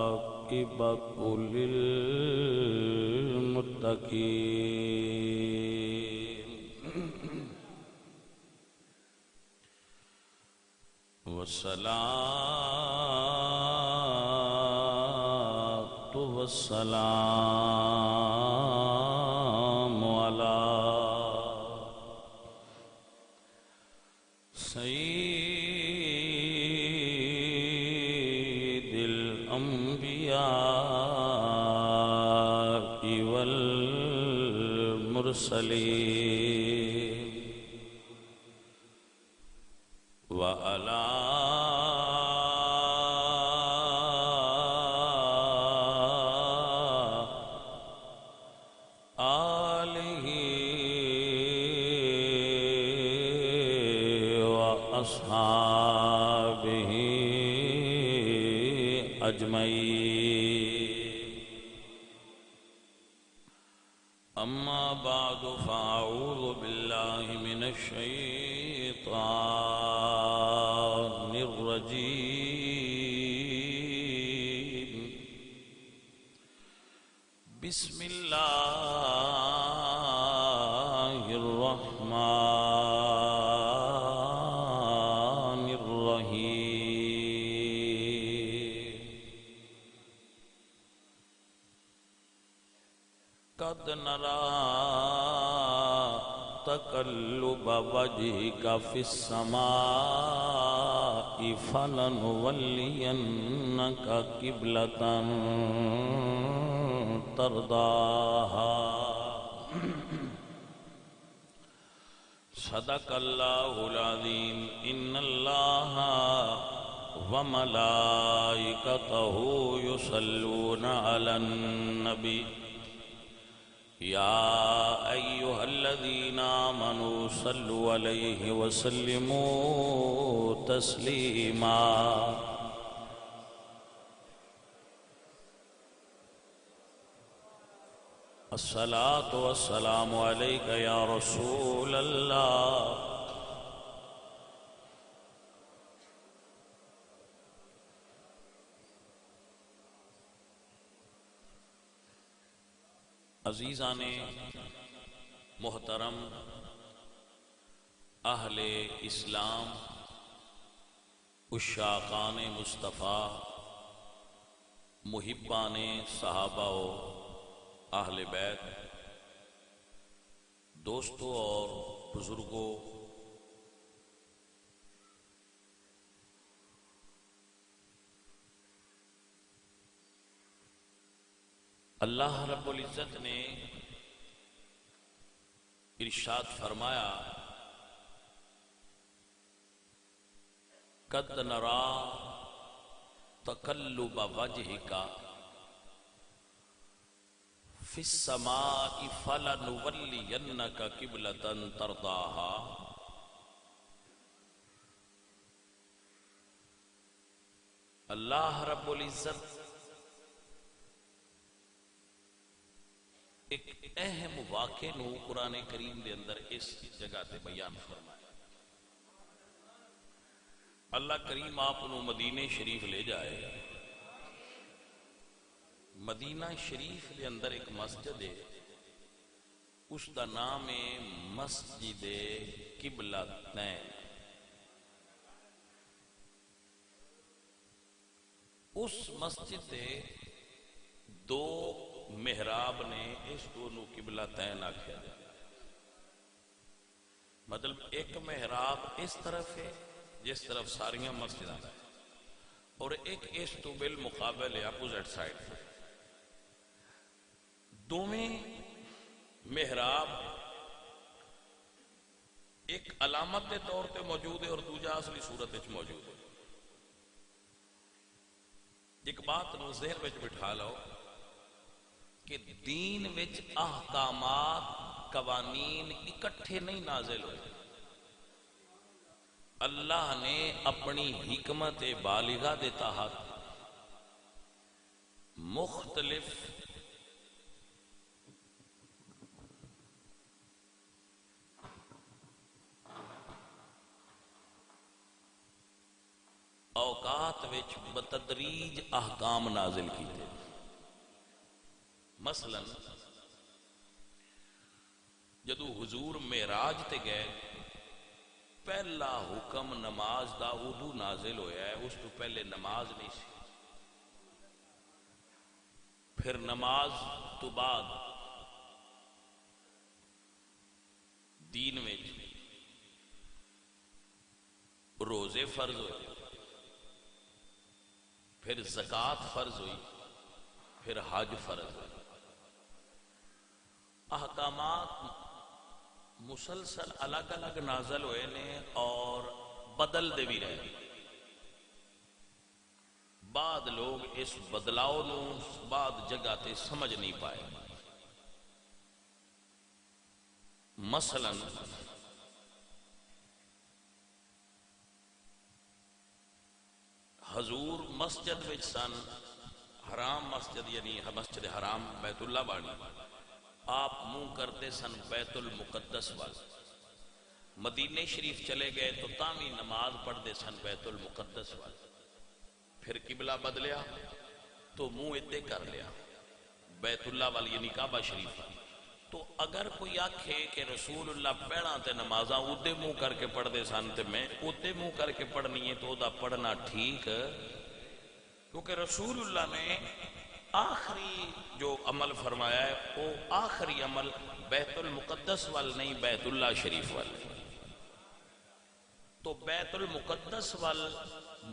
والعاقبة للمتقين والصلاة والسلام على سيد الأنبياء والمرسلين وعلى آله وأصحابه أجمعين أما بعد فأعوذ بالله من الشيطان الرجيم بسم الله الرحمن الرحيم قد نرى تقلب وجهك في السماء فلنولينك قبلة ترضاها صدق الله العظيم إن الله وملائكته يصلون على النبي يا أيها الذين آمنوا صلوا عليه وسلموا تسليما الصلاة والسلام عليك يا رسول الله عزیزان محترم اہل اسلام عشاقان مصطفیٰ محبان صحابہ و اہل بیت دوستوں اور بزرگوں اللہ رب العزت نے ارشاد فرمایا قد نرى تقلب وجهك في السماء فلنولينك قبلة ترضاها اللہ رب العزت ایک اہم واقعے نو قرآن کریم دے اندر اس جگہ تے بیان فرمایا۔ اللہ کریم آپ نو مدینہ شریف لے جائے، مدینہ شریف دے اندر ایک مسجد ہے، اس دا نام ہے مسجد قبلتین۔ اس مسجد دے دو محراب نے اس دونوں قبلتین آکھیا جائے، مطلب ایک محراب اس طرف ہے جس طرف ساریاں مسجداں ہیں، اور ایک اس تو بالمقابل ہے اپوزٹ سائڈ۔ دوویں محراب ایک علامت کے طور پہ موجود ہے اور دوجا اصلی صورت وچ موجود ہے۔ ایک بات نو ذہن وچ بٹھا لو کہ دین وچ احکامات قوانین اکٹھے نہیں نازل ہوئے، اللہ نے اپنی حکمت بالغہ دے تحت مختلف اوقات وچ بتدریج احکام نازل کیتے. مثلا جدو حضور معراج تے گئے پہلا حکم نماز دا ادو نازل ہویا ہے، اس تو پہلے نماز نہیں سی. پھر نماز تو بعد دین میں روزے فرض ہوئے، پھر زکوٰۃ فرض ہوئی، پھر حج فرض ہوئی. احکامات مسلسل الگ الگ نازل ہوئے نے اور بدل دے بھی رہے. بعد لوگ اس بدلاؤ نو بعد جگہ تے سمجھ نہیں پائے. مثلا حضور مسجد وچ سن، حرام مسجد یعنی مسجد حرام بیت اللہ بانی، آپ منہ کرتے سن بیت المقدس وال. مدینے شریف چلے گئے تو تامی نماز پڑھتے سن بیت المقدس وال. پھر قبلہ بدلیا تو منہ ادھے کر لیا بیت اللہ وال یعنی کعبہ شریف وال. تو اگر کوئی آکھے کہ رسول اللہ پہلا تے نمازاں ادھے منہ کر کے پڑھتے سن تے میں ادھے منہ کر کے پڑھنی ہے تو دا پڑھنا ٹھیک، کیونکہ رسول اللہ نے آخری جو عمل فرمایا ہے وہ آخری عمل بیت المقدس وال نہیں، بیت اللہ شریف وال. تو بیت المقدس وال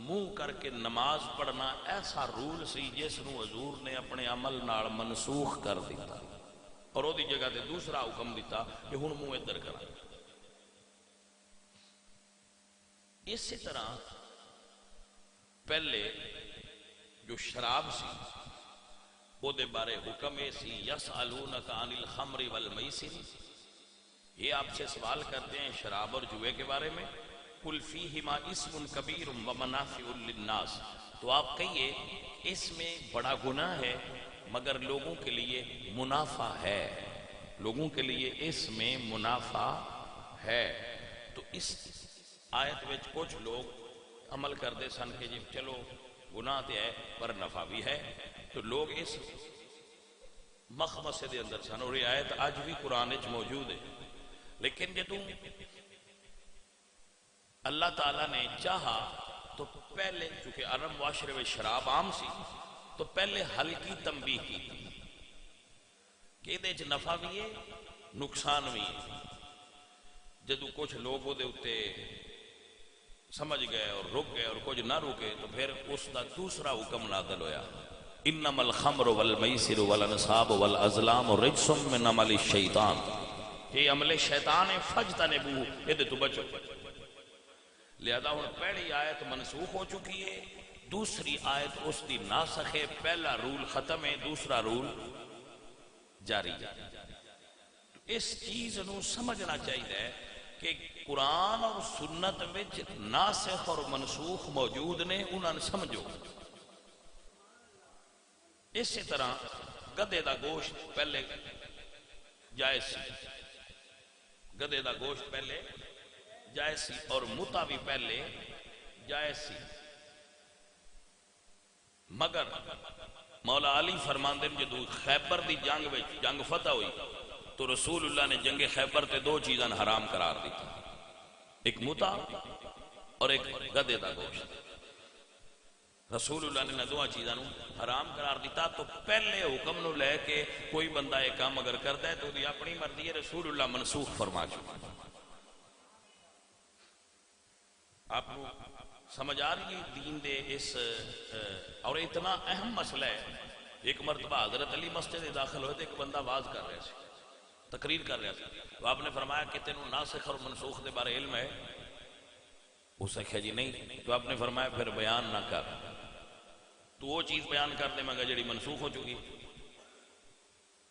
منہ کر کے نماز پڑھنا ایسا رول سی جس نو حضور نے اپنے عمل نال منسوخ کر دیتا اور وہ دی جگہ تے دوسرا حکم دیتا کہ ہن منہ ادھر کرا. اسی طرح پہلے جو شراب سی وہ دے بارے حکم سی یسألونک عن الخمر والمیسر، یہ آپ سے سوال کرتے ہیں شراب اور جوئے کے بارے میں. قل فیہما اسم کبیر ومنافع للناس، تو آپ کہیے اس میں بڑا گناہ ہے مگر لوگوں کے لیے منافع ہے، لوگوں کے لیے اس میں منافع ہے. تو اس آیت وچ کچھ لوگ عمل کرتے سن کہ جی چلو گناہ تے ہے پر نفع بھی ہے، تو لوگ اس مخمصے دے اندر سن. اور یہ آیت آج بھی قرآن وچ موجود ہے. لیکن جدوں اللہ تعالیٰ نے چاہا تو پہلے چونکہ عرب معاشرے میں شراب عام سی تو پہلے ہلکی تنبیہ کی کہ دے چ نفع بھی ہے نقصان بھی ہے. جدو کچھ لوگ وہ دے اتے سمجھ گئے اور رک گئے اور کچھ نہ رکے تو پھر اس کا دوسرا حکم نازل ہویا انما الخمر والمیسر والانصاب والازلام رجس من عمل الشیطان، یہ عمل شیطان ہے فجتنبوہ، یہ تو بچو. لہذا ہن پہلی آیت منسوخ ہو چکی ہے، دوسری آیت اس دی ناسخ ہے. پہلا رول ختم ہے، دوسرا رول جاری ہے. اس چیز نو سمجھنا چاہیے کہ قرآن اور سنت وچ ناسخ اور منسوخ موجود نے، انہاں نے سمجھو. اسی طرح گدے دا گوشت پہلے جائز سی، گدے دا گوشت پہلے جائز سی اور متا بھی پہلے جائز سی. مگر مولا علی فرماندے جدو خیبر دی جنگ فتح ہوئی تو رسول اللہ نے جنگ خیبر تے دو چیزاں حرام قرار دیتا، ایک متا اور ایک گدے دا گوشت. رسول اللہ نے دو چیزاں حرام قرار دیتا. تو پہلے حکم نو لے کے کوئی بندہ ایک کام اگر کرتا ہے تو دی اپنی مرضی ہے، رسول اللہ منسوخ فرما چکا. آپ کو سمجھ آ رہی ہے دین دے اس اور اتنا اہم مسئلہ ہے. ایک مرتبہ حضرت علی مسجد داخل ہوئے تو ایک بندہ واز کر رہے تھے، تقریر کر رہا تھا. تو آپ نے فرمایا کہ تینوں ناسخ اور منسوخ دے بارے علم ہے؟ اس نے کہا جی نہیں. تو آپ نے فرمایا پھر بیان نہ کر، تو وہ چیز بیان کر دے مگر جڑی منسوخ ہو چکی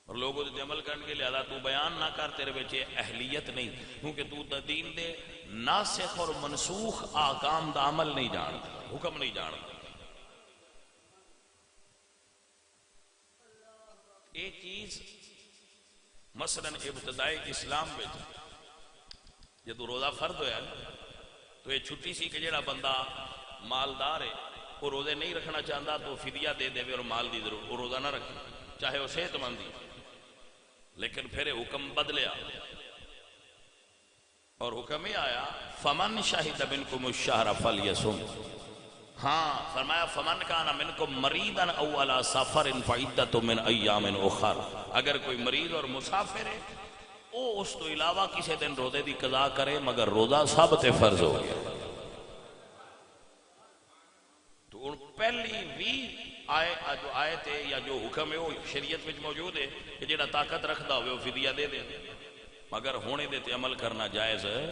اور لوگوں دے عمل کرنے کے لئے تو بیان نہ کر، تیرے بچے اہلیت نہیں، کیونکہ تو دین دے ناسخ اور منسوخ آکام دا عمل نہیں جانتا، حکم نہیں جانتا. ایک چیز مثلا ابتدائی اسلام میں جدو روزہ فرض ہویا تو یہ چھٹی سی کہ جڑا بندہ مالدار ہے، وہ روزے نہیں رکھنا چاہتا تو فدیہ دے دے اور مال دی ضرور، وہ روزہ نہ رکھے چاہے وہ صحت مند ہی۔ لیکن پھر حکم بدلیا اور حکم یہ آیا فمن شہد منکم الشہر فلیصم، ہاں فرمایا فمن کان منکم مریضا او علی سفر فعدۃ من ایام اخر، اگر کوئی مریض اور مسافر ہے وہ اس تو علاوہ کسی دن روزے دی قضا کرے، مگر روزہ سب تے فرض ہو گیا۔ تو ان پہلی بھی جو آیت ہے یا جو حکم ہے وہ شریعت میں موجود ہے کہ جڑا طاقت رکھدا ہوئے وہ فدیہ دے دے، مگر ہونے دے تے عمل کرنا جائز ہے۔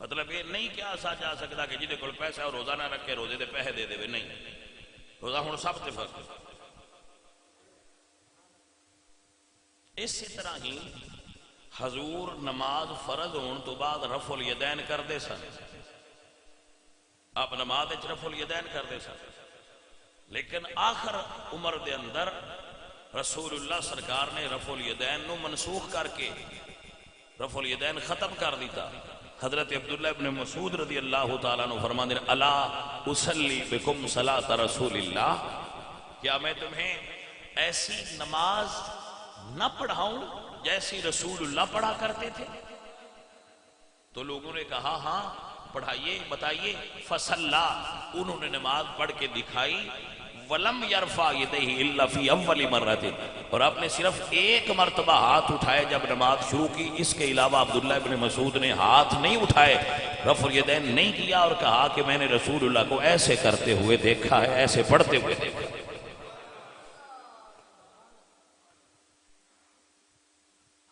مطلب یہ نہیں کیا سا جا سکتا کہ جہدے کول پیسہ اور روزہ نہ رکھے روزے دے پیسے دے دے، نہیں، روزہ ہن سب تے فرض ہے۔ اسی طرح ہی حضور نماز فرض ہون تو بعد رفع الیدین کردے سن، آپ نماز وچ رفع الیدین کردے سن، لیکن آخر عمر دے اندر رسول اللہ سرکار نے رفع الیدین نو منسوخ کر کے رفع الیدین ختم کر دیتا۔ حضرت عبداللہ ابن مسعود رضی اللہ تعالیٰ عنہ فرماتے ہیں الا اصلی بکم صلاۃ رسول اللہ، کیا میں تمہیں ایسی نماز نہ پڑھاؤں جیسی رسول اللہ پڑھا کرتے تھے؟ تو لوگوں نے کہا ہاں پڑھائیے بتائیے۔ فصلا، انہوں نے نماز پڑھ کے دکھائی، ولم یرفع یدیہ الا فی اول مرۃ، اور آپ نے صرف ایک مرتبہ ہاتھ اٹھائے جب نماز شروع کی، اس کے علاوہ عبداللہ ابن مسعود نے ہاتھ نہیں اٹھائے، رفع الیدین نہیں کیا، اور کہا کہ میں نے رسول اللہ کو ایسے کرتے ہوئے دیکھا ہے، ایسے پڑھتے ہوئے دیکھا ہے۔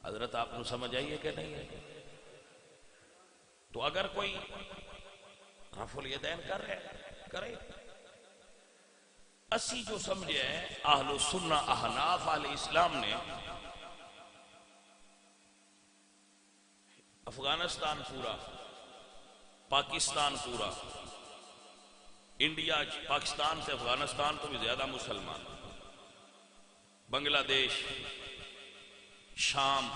حضرت آپ نے سمجھ آئیے کہ نہیں ہے؟ تو اگر کوئی رفع الیدین کر رہے کرے، اسی جو سمجھے ہیں اہل السنہ احناف اہل اسلام نے افغانستان پورا، پاکستان پورا، انڈیا پاکستان سے افغانستان تو بھی زیادہ مسلمان، بنگلہ دیش، شام،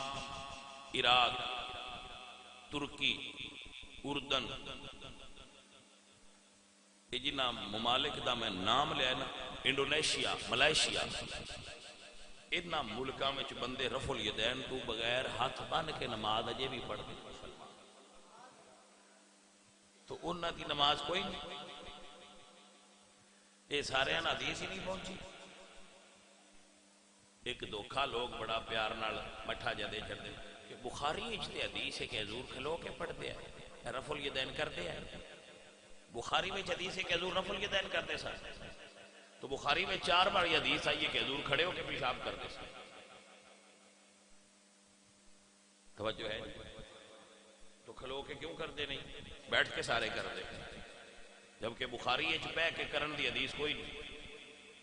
عراق، ترکی، اردن، یہ جنہ ممالک دا میں نام لیا نا، انڈونیشیا، ملائیشیا، اتنا ملکہ میں بندے رفع الیدین تو بغیر ہاتھ بن کے نماز اجے بھی پڑھ دے، تو انہاں دی نماز کوئی نہیں، یہ سارے حدیث ہی نہیں پہنچی۔ ایک دھوکھا لوگ بڑا پیار نال مٹھا جا دے چھڑ دے کہ بخاری اجتے حدیث ہے کہ حضور کھلو کے پڑھتے ہیں، رفع الیدین کرتے ہیں، بخاری میں حدیث ہے کہ حضور رفع الیدین کرتے سن، تو بخاری میں 4 بار یہ حدیث آئی ہے کہ حضور کھڑے ہو کے پیشاب کرتے سن۔ توجہ ہے؟ تو کھلو کے کیوں کرتے نہیں، بیٹھ کے سارے کرتے، جبکہ بخاری اچ بہ کے کرن دی حدیث کوئی نہیں،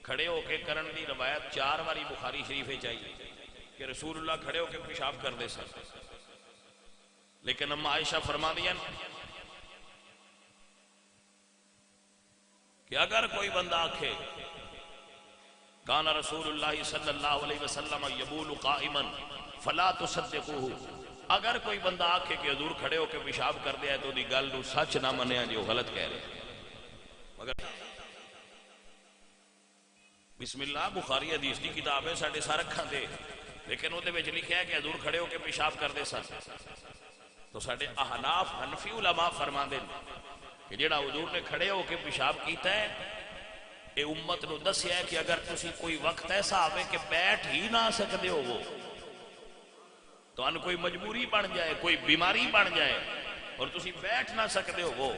کھڑے ہو کے کرن دی روایت 4 باری بخاری شریف چاہیے کہ رسول اللہ کھڑے ہو کے پیشاب کرتے سن۔ لیکن اما عائشہ فرما دیا کہ اگر کوئی بندہ آکھے کان رسول اللہ صلی اللہ علیہ وسلم یبول قائما فلا تصدقوہ، اگر کوئی بندہ آکھے کہ حضور کھڑے ہو کے پیشاب کر دیا ہے تو دی گل نو سچ نہ منیا جی وہ غلط کہہ رہے، مگر بسم اللہ بخاری حدیث کی کتاب ہے ساڑھے سارے رکھاں دے، لیکن وہ دے وچ لکھا ہے کہ حضور کھڑے ہو کے پیشاب کر دے سن، تو ساڑھے احناف حنفی علماء فرما دیں کہ جڑا حضور نے کھڑے ہو کے پیشاب کیتا ہے، اے امت نو دسیا ہے کہ اگر تسی کوئی وقت ایسا آوے کہ بیٹھ ہی نہ سکتے ہو وہ، تو ان کوئی مجبوری بن جائے، کوئی بیماری بن جائے اور تسی بیٹھ نہ سکتے ہو وہ،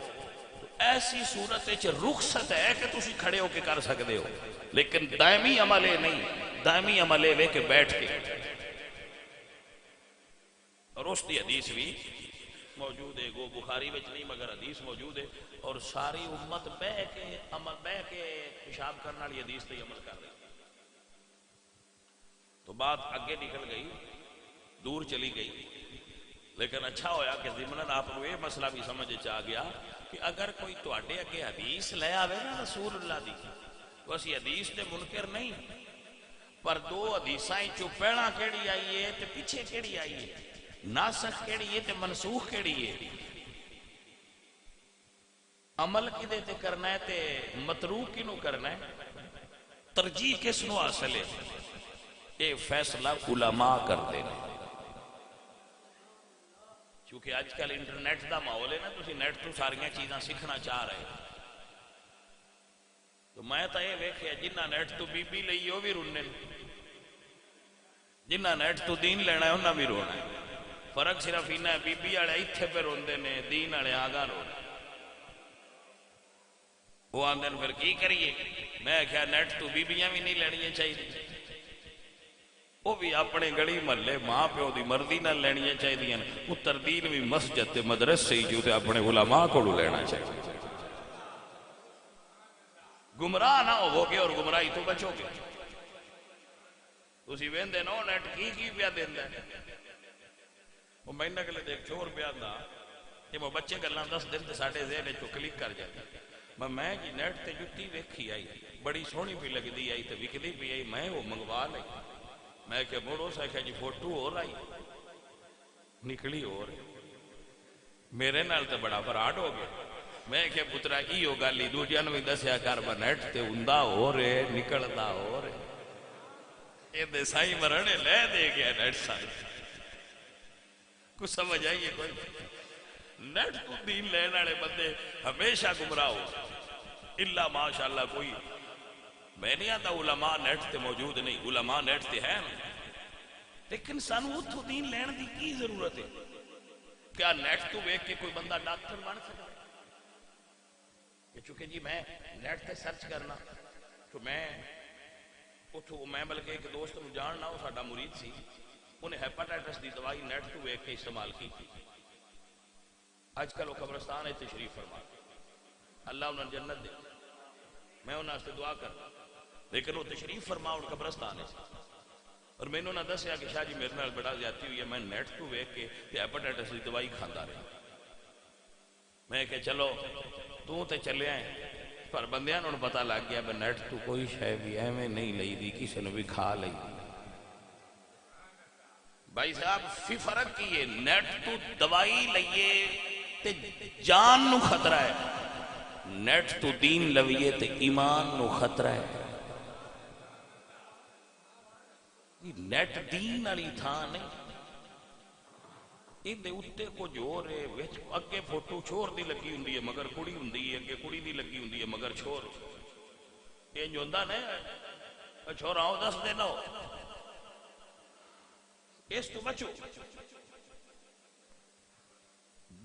تو ایسی صورت رخصت ہے کہ تسی کھڑے ہو کے کر سکتے ہو، لیکن دائمی عملے نہیں، دائمی عملے لے کے بیٹھ کے، اور اس دی حدیث بھی موجود ہے، گو بخاری وچ نہیں مگر حدیث موجود ہے، اور ساری امت بہ کے پیشاب کرنے والی حدیث تے عمل کر رہی۔ تو بات اگے نکل گئی، دور چلی گئی، لیکن اچھا ہویا کہ ضمناً آپ کو یہ مسئلہ بھی سمجھ آ گیا کہ اگر کوئی تواڈے اگے حدیث لے آوے نا رسول اللہ دی، تو اسی حدیث تے منکر نہیں، پر دو حدیثاں چوں پہلا کیڑی آئی ہے تے پیچھے کیڑی آئی ہے، ناسخ کیڑی ہے تے منسوخ کیڑی ہے، عمل کدے تے کرنا ہے تے متروک کنوں کرنا ہے، ترجیح کس نو حاصل ہے، یہ فیصلہ علماء کرتے ہیں۔ چونکہ آج کل انٹرنیٹ دا ماحول ہے نا، تسی نیٹ تو ساریاں چیزاں سیکھنا چاہ رہے ہیں، تو میں تو یہ ویکھیا جنہ نیٹ تو بی بی لئی وہ بھی رونے، جنہ نیٹ تو دین لینا ہے انہاں بھی رونا ہے۔ فرق صرف انہاں ہے، بی بی والے ایتھے پہ روندے نے، دین والے آگاہ رونا۔ وہ آندے پھر کی کریے؟ میں کہا نیٹ تو بیبیاں بھی نہیں لینیاں چاہیے، وہ بھی اپنے گلی محلے ماں پیو دی مرضی نہ لینیاں چاہیے، پتر دین بھی مسجد تے مدرسے ہی جو تے اپنے علماء کو لینا چاہیے۔ گمراہ نہ ہو گے اور گمراہی تو بچو گے۔ اسی ویندے نو نیٹ کی پیا دیندا ہے، وہ مہینہ کے لیے ایک چور پیا دا کہ وہ بچے گلاں 10 دن تے ساڈے ذہن وچ کلک کر جاتے۔ میں جی نیٹ تے جُتی ویکھی آئی، بڑی سونی بھی لگدی آئی تے وکدی بھی آئی، میں وہ منگوا لئی۔ میں کہ موڑو سا کہ جی فوٹو ہو رہی نکلی ہو رہی، میرے نال تے بڑا فراڈ ہو گیا۔ میں کہ پترا ایو گل ہی دوجیاں نوں وی دسیا کر، نیٹ تے ہوندا ہو رہے نکلدا ہو رہے، اے دے سائی مرنے لے دے گیا نیٹ سارے۔ کچھ سمجھ آئیے کوئی؟ نیٹ تو دین لین والے بندے ہمیشہ گمراہ ہو، الا ماشاءاللہ کوئی، میں نہیں آتا علماء نیٹ تے موجود نہیں، علماء نیٹ تے ہیں، لیکن سانو اتھو دین لین دی کی ضرورت ہے؟ کیا نیٹ تو ویکھ کے کوئی بندہ ڈاکٹر بن سکتا ہے؟ کہ چونکہ جی میں نیٹ تے سرچ کرنا تو میں اتھو، میں بلکہ ایک دوست نو جاننا، وہ ساڈا مرید سی، انہیں ہیپاٹائٹس دی دوائی نیٹ تو ویکھ کے استعمال کی۔ آج کل وہ قبرستان ہے تشریف فرما، اللہ انہوں نے جنت دے، میں انہوں سے دعا کرتا، لیکن وہ تشریف فرما اور قبرستان ہے، اور میں انہوں نے دسیا کہ شاہ جی میرے نال بڑا زیادتی ہوئی ہے، میں نیٹ تو ویکھ کے ہیپاٹائٹس دی دوائی کھاندا رہا۔ میں کہ چلو تو تے چلے آئے، پر بندیاں نوں پتہ لگ گیا کہ نیٹ تو کوئی شے بھی ایویں نہیں لئی دی، کسی نے بھی کھا لئی۔ بھائی صاحب فی فرق کی ہے، نیٹ تو دوائی لئیے تے جان نو خطرہ ہے، نیٹ تو دین لویے تے ایمان نو خطرہ ہے۔ نیٹ دین علی تھا نہیں، یہ اتے کو جو رہے ویچ اگے فوٹو چھوڑ دی لگی ہوں ہے مگر کڑی ہوں ہے، اگے کڑی دی لگی ہوں ہے مگر چھوڑ، یہ جو ہندہ نہیں چھوڑا ہو 10 دینا ہو، اس تو بچو۔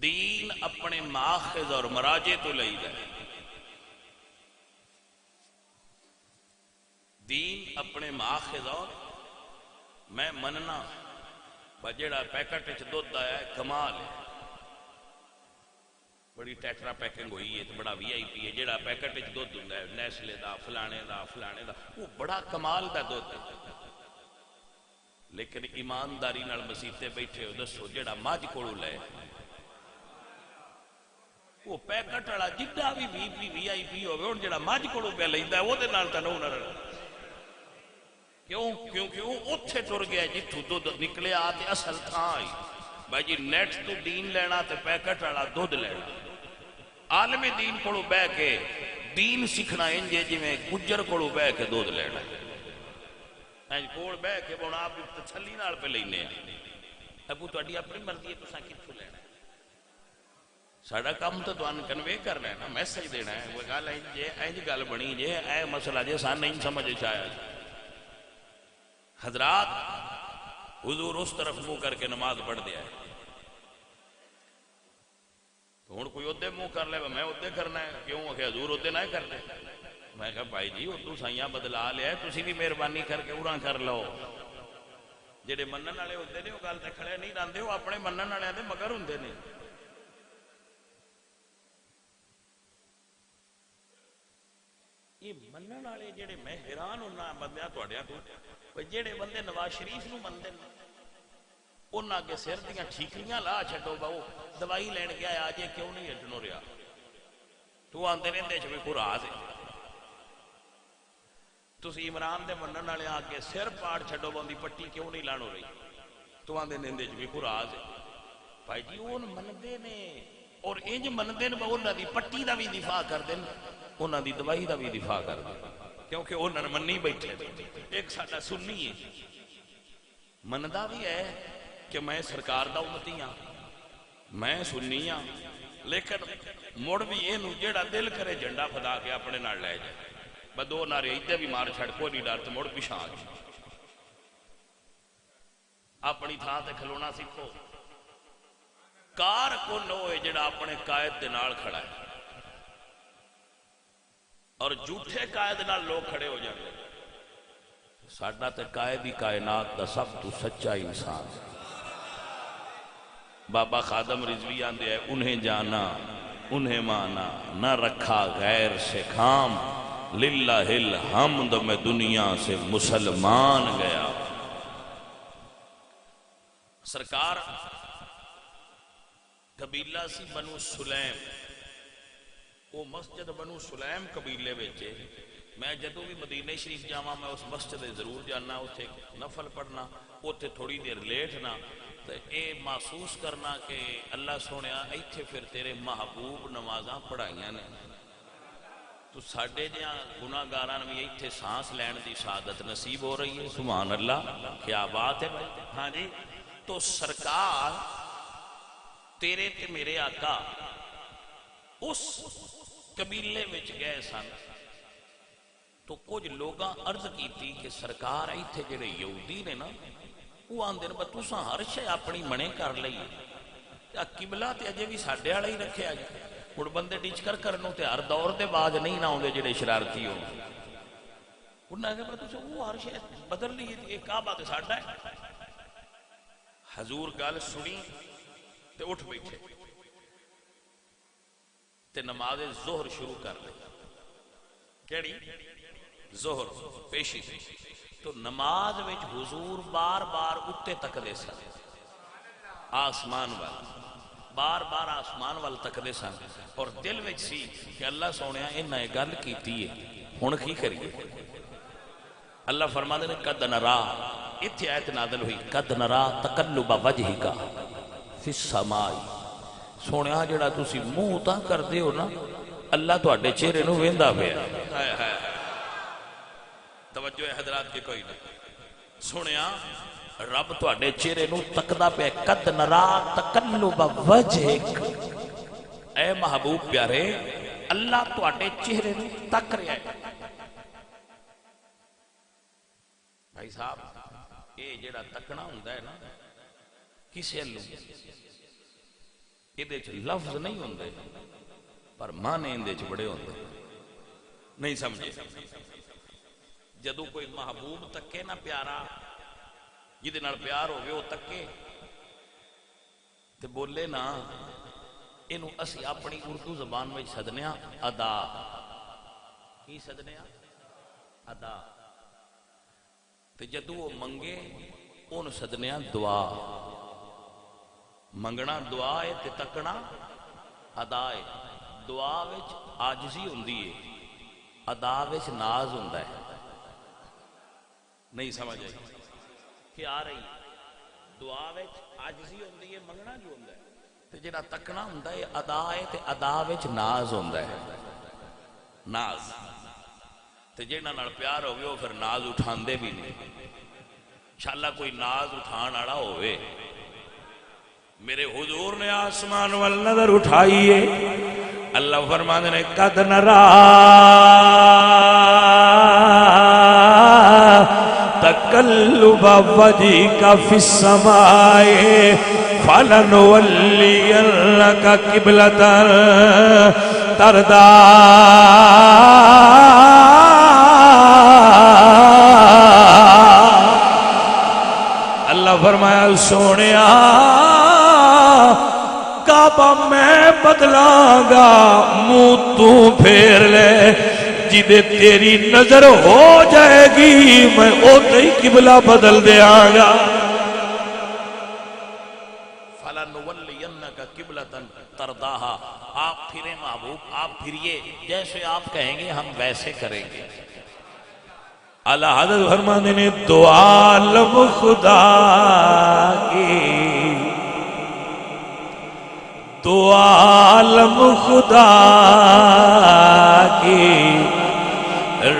دین اپنے ماخذ اور مراجع تو لئی دے، دین اپنے ماخذ اور میں مننا بجڑا پیکٹ اچھ دودھ آیا ہے کمال ہے، بڑی ٹیٹرا پیکنگ ہوئی ہے تو بڑا وی آئی پی ہے، جڑا پیکٹ اچھ دودھ ہوندا ہے نیسلے دا فلانے دا فلانے دا، وہ بڑا کمال دا دودھ ہے، لیکن ایمانداری نال مسیتے بیٹھے ہو دسو جڑا ماج کولو لے وہ پیکٹ والا جڈا بھی وی پی وی آئی پی ہوگا، جڑا ماج کولو پہ لیندا ہے وہ دے نال تانوں نہ رل، کیوں؟ کیونکہ وہ اتھے ٹر گیا جتھوں دودھ نکلے آتے اصل تھا آئی۔ بھائی جی نیٹ تو دین لینا تے پیکٹ والا دودھ لینا، عالم دین کولو بہ کے دین سیکھنا انجے جی میں گجر کولو بہ کے دودھ لینا، کول بہ کے بونا آپ تسلی نال پہ لینے ہیں، ابو تہاڈی اپنی مرضی ہے تساں کتھوں لینا ہے، ساڈا کام تو تانوں کنوے کرنا ہے نا، میسج دینا ہے، وہ گل انج گل بنی جے اے مسئلہ جے سان نہیں سمجھ آیا۔ حضرات حضور اس طرف منہ کر کے نماز پڑھ دیا ہے، تو ہن کوئی ادھے منہ کر لے میں ادھے کرنا ہے، کیوں کہ حضور ادھے نہ کرتے؟ میں کہا بھائی جی اردو سائیاں بدلا لیا ہے، تسی بھی مہربانی کر کے اڑاں کر لو، جڑے منن والے ہوندے نے وہ گل تے کھڑے نہیں رہندے، وہ اپنے منن والے دے مگر ہوندے نے۔ یہ منن والے جڑے میں حیران ہونا بندیاں تہاڈیاں تو، جڑے بندے نواز شریف نو مندے نے انہاں کے سر دیاں ٹھیکریاں لا چھڈو، باؤ دوائی لین گیا آج کیوں نہیں ہٹنو رہا، تو آندے رہندے چ کوئی راز ہے، تسی عمران دے منن والے آ کے سر پاڑ چھڈو بندی پٹی کیوں نہیں لانو رہی، تو آندے رہندے چ کوئی راز ہے۔ بھائی جی اون مندے نے اور انج منتے ہیں انہوں دی پٹی دا بھی دفاع کرتے ہیں، انہوں دی دوائی دا بھی دفاع کرتے ہیں، کیونکہ انہوں نے منی بیٹھے۔ ایک ساڈا سنی ہے مندا بھی ہے کہ میں سرکار دا امتی ہاں، میں سنی ہاں، لیکن مڑ بھی یہ جیڑا دل کرے جھنڈا پھدا کے اپنے نال لے جائے، بدو نعرے ادھر بھی مار چھڑ کوئی نہیں ڈر تو مڑ پیچھے آ گیا۔ اپنی تھان تے کھلونا سیکھو، کار کو ہوئے جڑا اپنے قائد دے نال کھڑا ہے، اور جھوٹے قائد نال لوگ کھڑے ہو جاتے ہیں۔ ساڈا تے قائد ہی کائنات دا سب تو سچا انسان۔ بابا خادم رضوی آندے ہے انہیں جانا انہیں مانا نہ رکھا غیر سے کام، للہ الحمد میں دنیا سے مسلمان گیا۔ سرکار قبیلہ سی بنو سلیم، وہ مسجد بنو سلیم قبیلے بیچے۔ میں جدو بھی مدینہ شریف جاواں میں اس مسجد ضرور جانا، اتھے نفل پڑھنا، اتھے تھوڑی دیر لیٹنا، تو اے محسوس کرنا کہ اللہ سونیا ایتھے پھر تیرے محبوب نمازاں پڑھائیاں نے، تو ساڈے جہاں گناہ گاران بھی ایتھے سانس لین دی سعادت نصیب ہو رہی ہے۔ سبحان اللہ، کیا بات ہے بھائی۔ ہاں جی، تو سرکار تیرے تے میرے آقا اس قبیلے وچ گئے سن، تو کچھ لوگاں عرض کیتی کہ سرکار ایتھے جڑے یہودی نے نا، وہ آندے نے تساں ہر شے اپنی منے کر لئیے، قبلہ تے اجے بھی ساڈے والا ہی رکھیا جی، ہن بندے ٹیچکر کرنوں تے ہر دور دے باز نہیں نہ ہوندے جڑے شرارتی ہو۔ انہاں نے کہا تساں وہ ہر شے بدل لئیے، یہ کعبہ تے ساڈا ہے۔ حضور گل سنی تے اٹھ بیٹھے تے نماز ظہر شروع کر لئی۔ کیڑی؟ ظہر پیشی۔ تو نماز وچ حضور بار بار اتے تکدے سن، آسمان وال، بار بار آسمان وال تکدے سن، اور دل وچ سی کہ اللہ سونیا انہاں گل کیتی ہے، ہن کی کریے؟ اللہ فرماندے نے قد نرا، اتھے آیت نازل ہوئی قد نرا تقلب وجہک فی السماء، سونیا جڑا تسی منہ تا کردے ہو نا، اللہ تواڈے چہرے نو ویندا پیا۔ توجہ ہے حضرات کی کوئی نہیں؟ سنیا رب تواڈے چہرے نو تکدا پیا، قد نرا تقلب وجہک، اے محبوب پیارے اللہ تواڈے چہرے نو تک رہا ہے۔ بھائی صاحب یہ جڑا تکنا ہوندا ہے نا کسے اللہ یہ لفظ نہیں ہوندے پر معنی اندے چ بڑے ہوندے، نہیں سمجھے؟ جدو کوئی محبوب تکے نا پیارا، جدے نال پیار ہوگے وہ تکے تے بولے نا، انہوں اسی اپنی اردو زبان میں سدنیا ادا۔ کی سدنیا؟ ادا۔ تے جدو وہ منگے ان سدنیا دعا۔ منگنا دعا ہے تے تکنا ادا ہے۔ دعا وچ عاجزی ہوندی ہے، ادا وچ ناز ہوندا ہے۔ نہیں سمجھ آئی کہ آ رہی؟ دعا وچ عاجزی ہوندی ہے، منگنا جو ہوندا ہے، تے جڑا تکنا ہوندا ہے ادا ہے، تے ادا وچ ناز ہوندا ہے، ناز۔ تے جنہاں نال پیار ہوگی وہ پھر ناز اٹھاندے بھی نہیں۔ انشاءاللہ کوئی ناز اٹھان والا ہوئے۔ میرے حضور نے آسمان وال نظر اٹھائیے، اللہ فرمانے نے قد نرا تقلب وجہک فی السماء فلنولینک قبلۃ ترضیٰ۔ اللہ فرمایا سونیا کعبہ میں بدلاں گا، منہ تو پھیر لے، جدے تیری نظر ہو جائے گی میں اوتے ہی قبلہ بدل دیا گا۔ فَلَنُوَلِّيَنَّكَ قِبْلَةً تَرْضَاهَا، آپ پھریں محبوب، آپ پھریے، جیسے آپ کہیں گے ہم ویسے کریں گے۔ اللہ حضرت فرمانے نے دو عالم خدا کی، دو عالم عالم خدا کی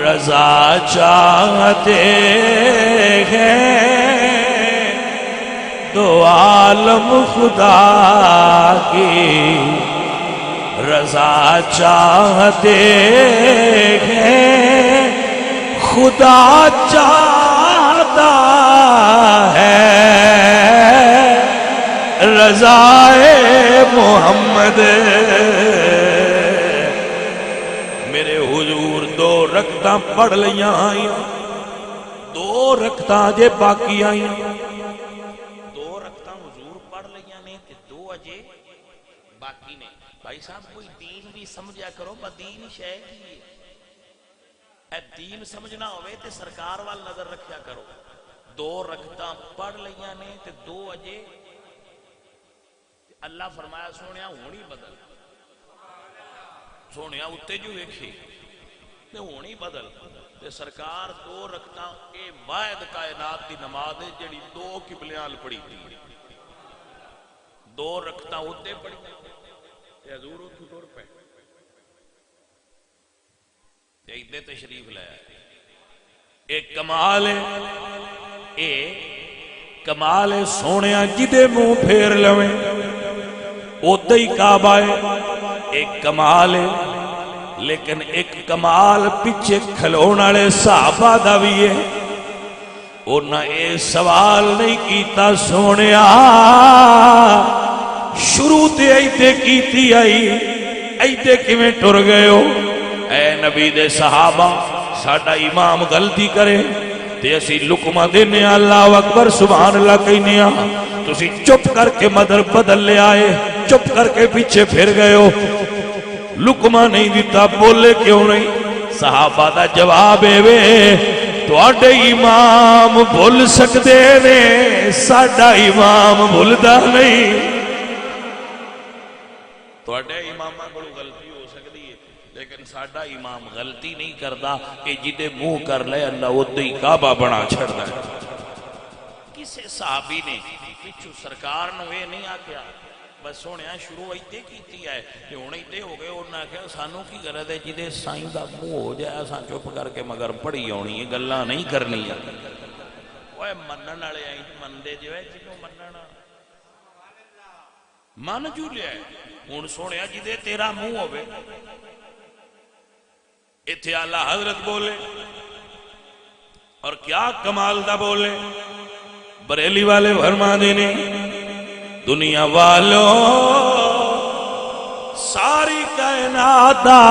رضا چاہتے ہیں، دو عالم خدا کی رضا چاہتے ہیں، خدا چاہتا ہے رضائے محمد۔ میرے حضور دو رکعتاں پڑھ لیاں آئیاں، دو رکعتاں جے باقی آئیاں، دو رکعتاں حضور پڑھ لیاں نے تے دو اجے باقی نے۔ بھائی صاحب کوئی دین بھی سمجھا کرو، بدین شے کی اے دین سمجھنا ہوئے تے سرکار وال نظر رکھیا کرو۔ دو رکعتاں پڑھ لیاں نے تے دو اجے، اللہ فرمایا سونیا ہونی بدل، سونیا اتے جو ویکھی تے ہونی بدل تے سرکار دو رکعتاں اے واحد کائنات دی نماز ہے جڑی دو قبلیاں پڑھی تھی، دو رکعتاں اتے پڑھی تے حضور اتھوں ٹر پے تے ادھر تشریف لے آئے۔ ایک کمال ہے، ایک کمال ہے سونیا جدے منہ پھیر لویں اوتے ہی کعبہ ہے، ایک کمال ہے، لیکن ایک کمال پیچھے کھلون والے صحابہ دا بھی ہے۔ انہاں اے سوال نہیں کیتا سونیا شروع تے ایتے کیتی آئی، ایتے کیویں ٹر گئے ہو؟ اے نبی دے صحابہ، ساڈا امام غلطی کرے تے اسی لقمہ دینے اللہ اکبر سبحان اللہ کہنے تسی چپ کر کے مدر بدل لے آئے، چپ کر کے پیچھے پھر گئے ہو، لقمہ نہیں دیتا، بولے کیوں نہیں؟ صحابہ دا جواب ہے وے تواڈے امام بھول سکدے نے، ساڈا امام بھولدا نہیں۔ تواڈے اماماں کول غلطی ہو سکدی ہے لیکن ساڈا امام غلطی نہیں کردا کہ جدے منہ کر لے اللہ اودے ہی کعبہ بنا چھڑدا ہے۔ کسے صحابی نے پچھو سرکار نو اے نہیں آکھیا بس سونیا شروع ایتے کیتی ہے کہ ہن ایتے ہو گئے، انہاں آکھیا سانو کی غرض ہے جدے سائیں دا منہ ہو جائے اساں چپ کر کے مگر پڑھی آونی ہے، گلاں نہیں کرنی۔ اوئے منن والے آئی مندے جو ہے جنوں مننا من جو لیا ہے۔ ہن سونیا جدے تیرا منہ ہوے ایتھے اعلیٰ حضرت بولے اور کیا کمال دا بولے، بریلی والے فرما دینے دنیا والوں ساری کائنات دا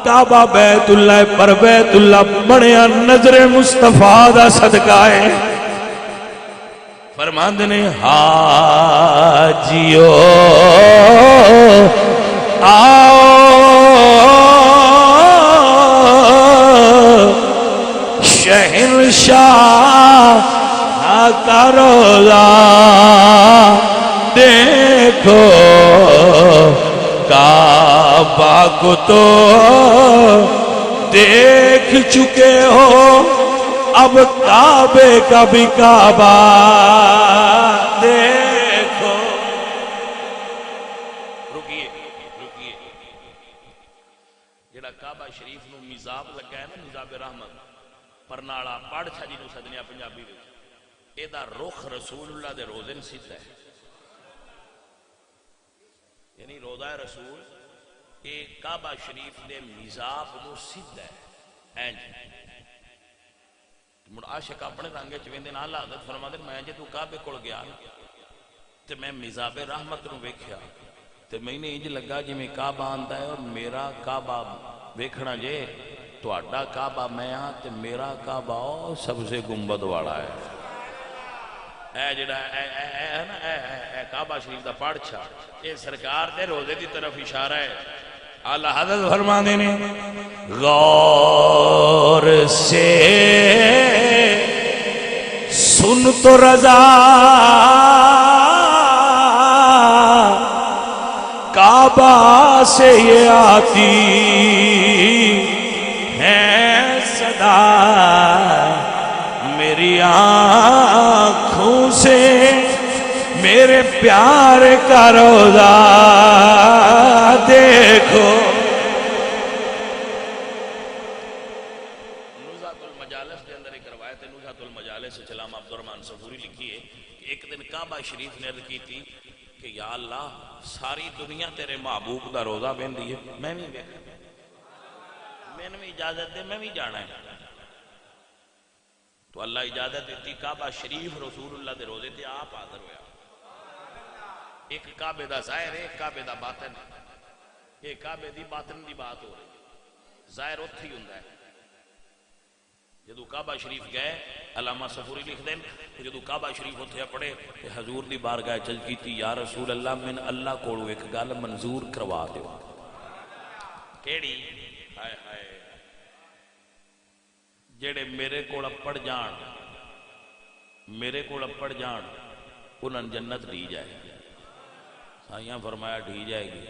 کعبہ بیت اللہ پر بیت اللہ بنیا نظر مصطفیٰ دا صدقہ ہے۔ فرما دینے حاجیو آؤ شہنشاہ کا روزہ دیکھو، کعبہ کو تو دیکھ چکے ہو، اب کعبے کا بھی کعبہ دیکھو۔ رکیے رکیے، جڑا کعبہ شریف نو میزاب لگا ہے نا، میزاب رحمت پرنالا پڑھ چھا جی نو سدنیا پنجابی وچ، اے دا رخ رسول اللہ دے روزے نو سیدھا ہے، یعنی روضہ رسول اے کعبہ شریف دے میزاب نو سیدھا ہے۔ اینج مڑ عاشق اپنے رنگے چویندے نال حضرت فرماندے میں جے تو کعبے کول گیا تے میں میزاب رحمت نو ویکھیا تے میں نے انج لگا جویں کعبہ آندا ہے اور میرا کعبہ ویکھنا جے تہاڈا کعبہ میں ہاں تے میرا کعبہ سب سے گنبد والا ہے۔ اے جڑا اے نا اے کعبہ شریف دا پڑھ چھا اے سرکار دے روزے دی طرف اشارہ ہے۔ اعلیٰ حضرت فرما دینے غور سے سن تو رضا کعبہ سے یہ آتی ہے صدا، میری آنکھوں سے میرے پیار کا روزہ دیکھو. نزہۃ المجالس کے اندر ایک روایت ہے، نزہۃ المجالس علامہ عبد الرحمن صبوری لکھی ہے کہ ایک دن کعبہ شریف نے عرض کی تھی کہ یا اللہ ساری دنیا تیرے محبوب دا روزہ بہندی ہے، میں بھی اجازت دے، میں بھی جانا ہے. تو اللہ اجازت دیتی، کعبہ شریف رسول اللہ دے روزے تے آپ حاضر ہویا. ایک کعبے دا ظاہر ہے، ایک کعبے دا باطن ہے. ایک کعبے دی باطن دی بات ہو رہی، ظاہر اتھی ہوندا ہے. جدو کعبہ شریف گئے، علامہ صفوری لکھ دیں کہ جدو کعبہ شریف اتھے پڑے کہ حضور دی بارگاہ چل کیتی، یا رسول اللہ من اللہ کوڑو ایک گل منظور کروا دیو. کیڑی؟ ہائے ہائے، جڑے میرے کول اپڑ جان، میرے کول اپڑ جان، انہاں جنت ڈی جائے. سائیاں فرمایا ڈی جائے گی.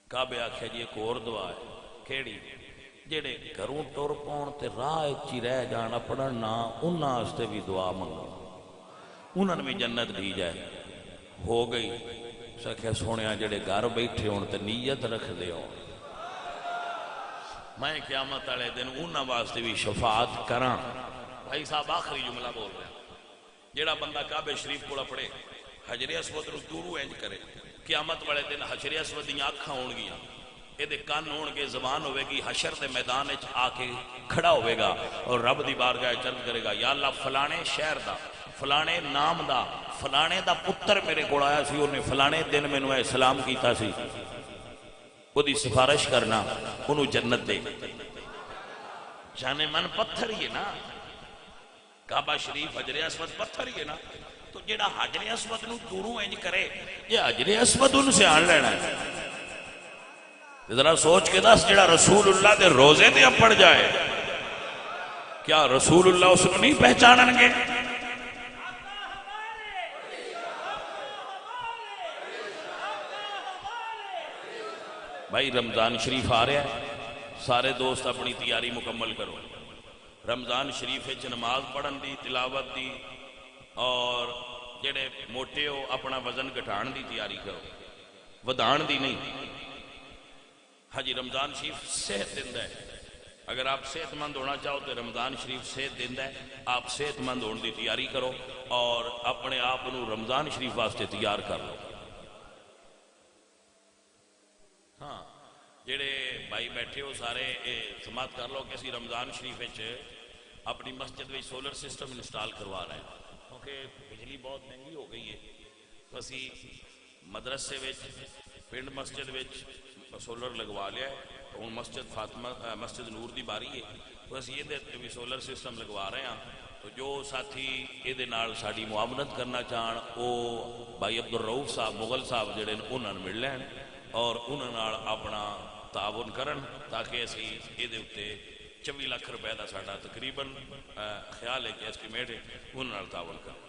کعبے آکھیا جی ایک اور دعا ہے. کیڑی؟ جڑے گھروں ٹر پون تے راہ چی رہ جان اپنا نا، انہاں واسطے بھی دعا منگو، انہاں بھی جنت دی جائے. ہو گئی. سکھے سونیا جڑے گھر بیٹھے ہون تے نیت رکھ دے ہون، میں قیامت والے دن انہاں واسطے بھی شفاعت کراں. بھائی صاحب آخری جملہ بول رہا، جڑا بندہ کعبے شریف کو پڑے، حجر اسود نو دوروں انج کرے، قیامت والے دن حجر اسود دیاں اکھاں ہون گیاں، یہ کان ہون کے، زبان ہوئے گی، حشر دے میدان وچ آ کے کھڑا ہوئے گا اور رب دی بارگاہ چرد کرے گا، یا اللہ فلانے شہر دا، فلانے نام دا، فلانے دا پتر میرے کو آیا سی، انہیں فلانے دن میں نوے سلام کیتا سی، وہ دی سفارش کرنا، انہوں جنت دے. جانے من پتھر ہی ہے نا، کعبہ شریف حجر اسود پتھر ہی ہے نا. تو جیڑا حجر اسود نو دوروں انج کرے، یہ حجر اسود ان سے آن لینا ہے. ذرا سوچ کے دس، جڑا رسول اللہ دے روزے دے اپڑ جائے، کیا رسول اللہ اس کو نہیں پہچانن گے؟ بھائی رمضان شریف آ رہا ہے، سارے دوست اپنی تیاری مکمل کرو. رمضان شریف وچ نماز پڑھن دی، تلاوت دی، اور جڑے موٹے ہو اپنا وزن گھٹان دی تیاری کرو، ودان دی نہیں. ہاں جی، رمضان شریف صحت دیندا ہے. اگر آپ صحت مند ہونا چاہو تو رمضان شریف صحت دیندا ہے. آپ صحت مند ہونے دی تیاری کرو اور اپنے آپ نو رمضان شریف واسطے تیار کر لو. ہاں جڑے بھائی بیٹھے ہو سارے سماعت کر لو کہ اسی رمضان شریف وچ اپنی مسجد میں سولر سسٹم انسٹال کروا رہے ہیں، کیونکہ بجلی بہت مہنگی ہو گئی ہے. تو اسی مدرسے وچ، پنڈ مسجد وچ سولر لگوا لیا ہے. ہوں مسجد فاطمہ مسجد نور دی باری ہے، تو اسی یہ بھی سولر سسٹم لگوا رہے ہیں. تو جو ساتھی یہ ساری معاونت کرنا چاہن وہ بھائی عبد الرؤف صاحب مغل صاحب جڑے انہوں نے مل لین اور انہوں اپنا تعاون کرن، تاکہ اسی یہ 24 لاکھ روپے کا ساڈا تقریباً خیال ہے کہ ایسٹیمیٹ ہے، انہوں تعاون کریں.